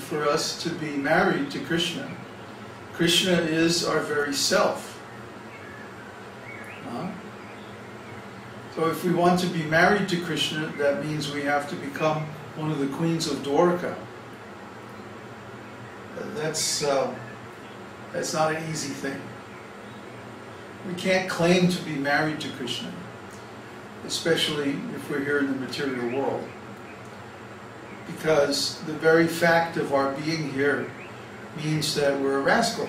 for us to be married to Kṛṣṇa. Kṛṣṇa is our very self. So if we want to be married to Kṛṣṇa, that means we have to become one of the queens of Dwarka. That's not an easy thing. We can't claim to be married to Kṛṣṇa, especially if we're here in the material world, because the very fact of our being here means that we're a rascal.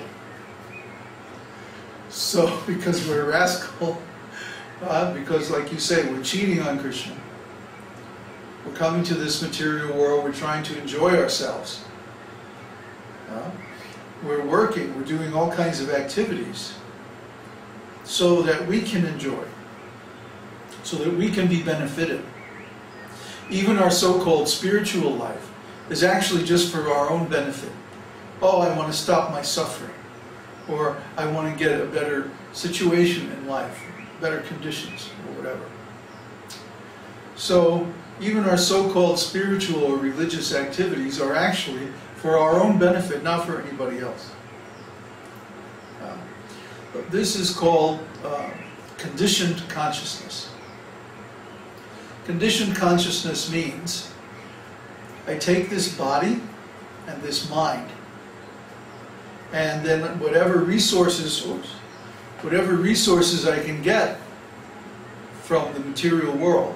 So, because we're a rascal, because like you say, we're cheating on Kṛṣṇa. We're coming to this material world, we're trying to enjoy ourselves. We're working, we're doing all kinds of activities so that we can enjoy, so that we can be benefited. Even our so-called spiritual life is actually just for our own benefit. Oh, I want to stop my suffering, or I want to get a better situation in life, better conditions, or whatever. So even our so-called spiritual or religious activities are actually for our own benefit, not for anybody else. But this is called conditioned consciousness. Conditioned consciousness means I take this body and this mind, and then whatever resources I can get from the material world,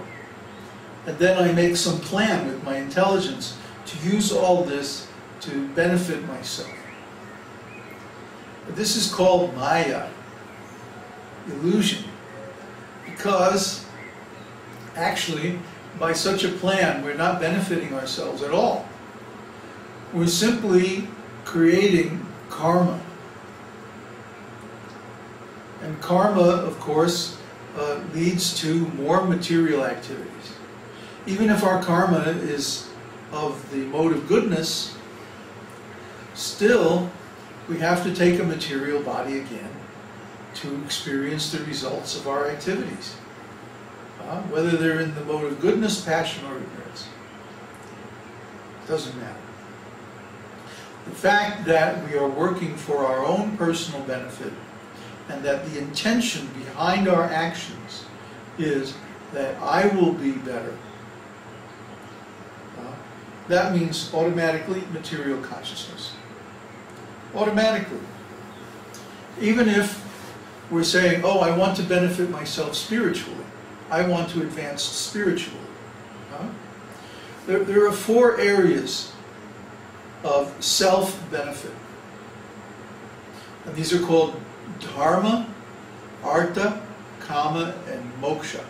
and then I make some plan with my intelligence to use all this to benefit myself. But this is called Maya, illusion, because actually by such a plan we're not benefiting ourselves at all. We're simply creating karma. And karma, of course, leads to more material activities. Even if our karma is of the mode of goodness, still we have to take a material body again to experience the results of our activities. Whether they're in the mode of goodness, passion, or ignorance. It doesn't matter. The fact that we are working for our own personal benefit, and that the intention behind our actions is that I will be better, that means automatically material consciousness. Automatically. Even if we're saying, oh, I want to benefit myself spiritually, I want to advance spiritually. There are 4 areas of self-benefit. And these are called dharma, artha, kama, and moksha.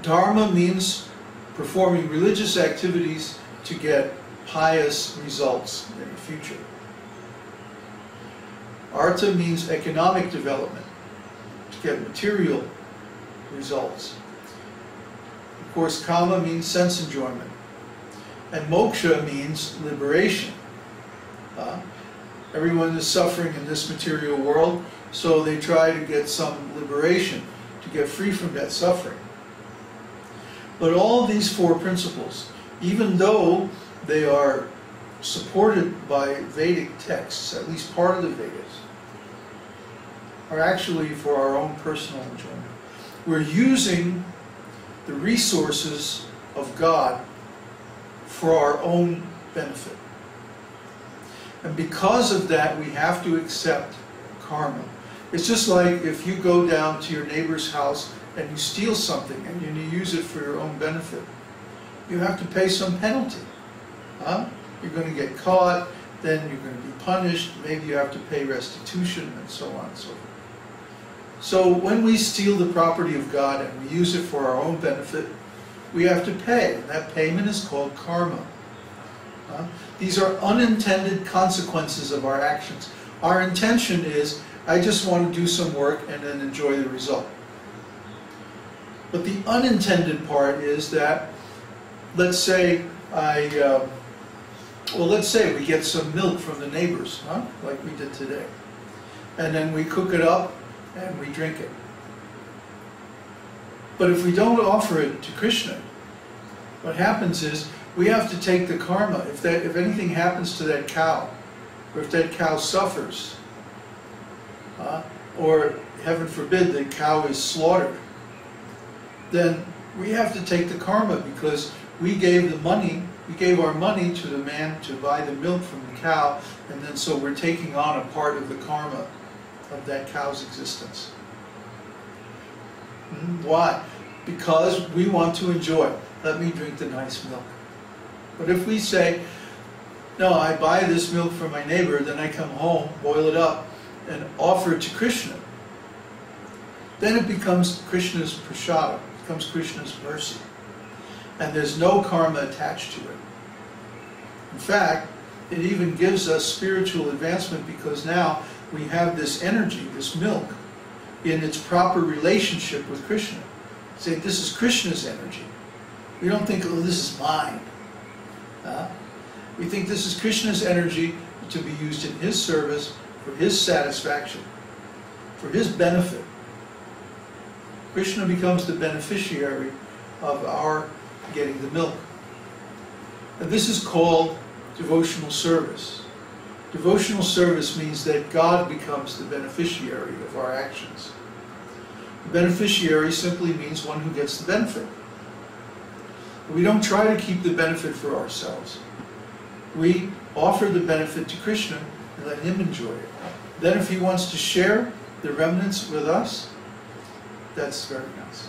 Dharma means performing religious activities to get pious results in the future. Artha means economic development, to get material results. Of course, kama means sense enjoyment. And moksha means liberation. Everyone is suffering in this material world, so they try to get some liberation, to get free from that suffering. But all these 4 principles, even though they are supported by Vedic texts, at least part of the Vedas, are actually for our own personal enjoyment. We're using the resources of God for our own benefit. And because of that, we have to accept karma. It's just like if you go down to your neighbor's house and you steal something and you use it for your own benefit, you have to pay some penalty. You're going to get caught, then you're going to be punished, maybe you have to pay restitution, and so on and so forth. So when we steal the property of God and we use it for our own benefit, we have to pay. And that payment is called karma. These are unintended consequences of our actions. Our intention is, I just want to do some work and then enjoy the result. But the unintended part is that, let's say let's say we get some milk from the neighbors, like we did today. And then we cook it up and we drink it. But if we don't offer it to Kṛṣṇa, what happens is we have to take the karma. If anything happens to that cow, or if that cow suffers, or heaven forbid the cow is slaughtered, then we have to take the karma, because we gave our money to the man to buy the milk from the cow, and then so we're taking on a part of the karma of that cow's existence. Why? Because we want to enjoy. Let me drink the nice milk. But if we say, no, I buy this milk from my neighbor, then I come home, boil it up, and offer it to Kṛṣṇa, then it becomes Krishna's prasada, it becomes Krishna's mercy. And there's no karma attached to it. In fact, it even gives us spiritual advancement, because now we have this energy, this milk, in its proper relationship with Kṛṣṇa. Say, this is Krishna's energy. We don't think, oh, this is mine. We think this is Krishna's energy to be used in his service, for his satisfaction, for his benefit. Kṛṣṇa becomes the beneficiary of our getting the milk. And this is called devotional service. Devotional service means that God becomes the beneficiary of our actions. The beneficiary simply means one who gets the benefit. We don't try to keep the benefit for ourselves. We offer the benefit to Kṛṣṇa and let him enjoy it. Then if he wants to share the remnants with us, that's very nice.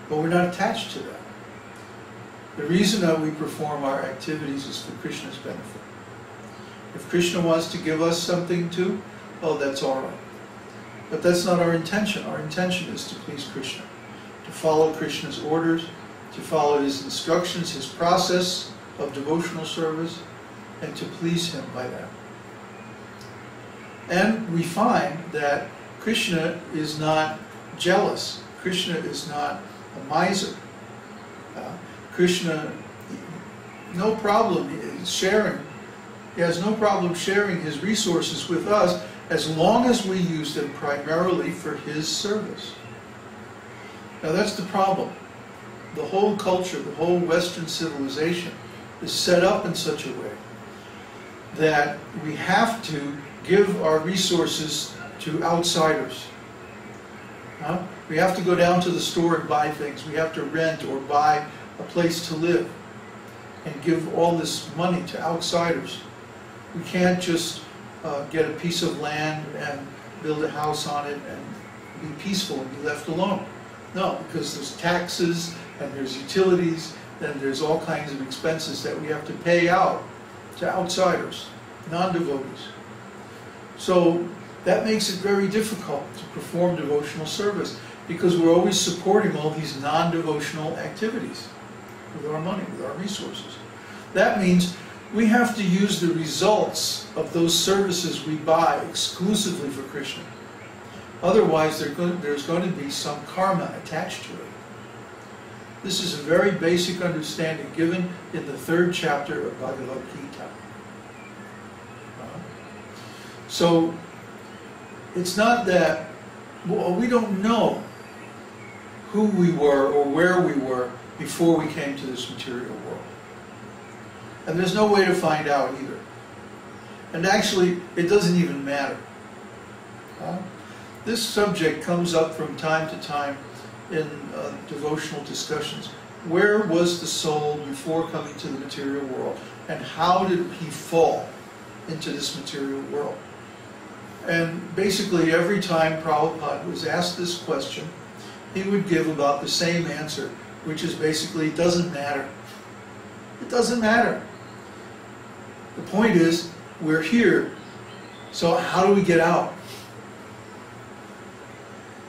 But we're not attached to that. The reason that we perform our activities is for Kṛṣṇa's benefit. If Kṛṣṇa wants to give us something too, oh, that's all right. But that's not our intention. Our intention is to please Kṛṣṇa, to follow Kṛṣṇa's orders, to follow his instructions, his process of devotional service, and to please him by that. And we find that Kṛṣṇa is not jealous. Kṛṣṇa is not a miser. Kṛṣṇa, no problem sharing. He has no problem sharing his resources with us, as long as we use them primarily for his service. Now that's the problem. The whole culture, the whole Western civilization is set up in such a way that we have to give our resources to outsiders. We have to go down to the store and buy things. We have to rent or buy a place to live and give all this money to outsiders. We can't just get a piece of land and build a house on it and be peaceful and be left alone. No, because there's taxes and there's utilities and there's all kinds of expenses that we have to pay out to outsiders, non-devotees. So that makes it very difficult to perform devotional service, because we're always supporting all these non-devotional activities with our money, with our resources. That means we have to use the results of those services we buy exclusively for Kṛṣṇa. Otherwise, there's going to be some karma attached to it. This is a very basic understanding given in the 3rd chapter of Bhagavad Gita. So, it's not that, well, we don't know who we were or where we were before we came to this material world. And there's no way to find out either. And actually, it doesn't even matter. This subject comes up from time to time in devotional discussions. Where was the soul before coming to the material world? And how did he fall into this material world? And basically every time Prabhupada was asked this question, he would give about the same answer, which is basically, it doesn't matter. It doesn't matter. The point is, we're here, so how do we get out?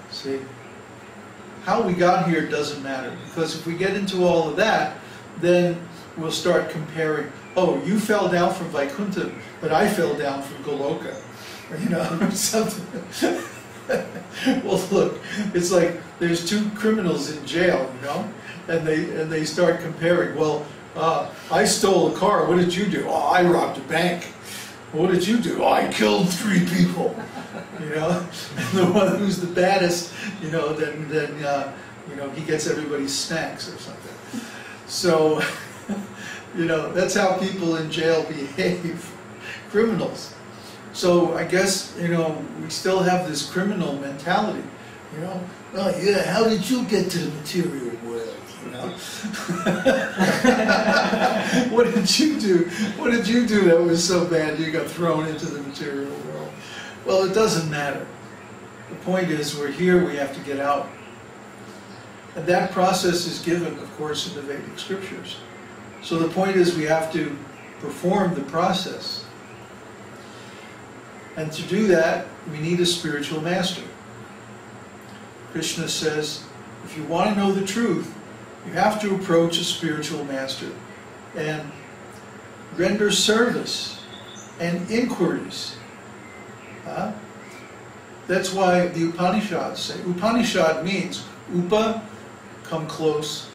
See? How we got here doesn't matter, because if we get into all of that, then we'll start comparing, oh, you fell down from Vaikuntha, but I fell down from Goloka, you know, or something. Well, look, it's like there's 2 criminals in jail, you know, and they start comparing, well, I stole a car, what did you do? Oh, I robbed a bank. What did you do? Oh, I killed 3 people. You know, and the one who's the baddest, you know, then you know, he gets everybody's snacks or something. So You know, that's how people in jail behave, criminals. So I guess, you know, we still have this criminal mentality, you know. Oh yeah, how did you get to the material world, you know? What did you do? What did you do that was so bad you got thrown into the material world? Well, it doesn't matter. The point is, we're here, we have to get out. And that process is given, of course, in the Vedic scriptures. So the point is, we have to perform the process. And to do that, we need a spiritual master. Kṛṣṇa says, if you want to know the truth, you have to approach a spiritual master and render service and inquiries. That's why the Upanishads say, Upanishad means upa, come close,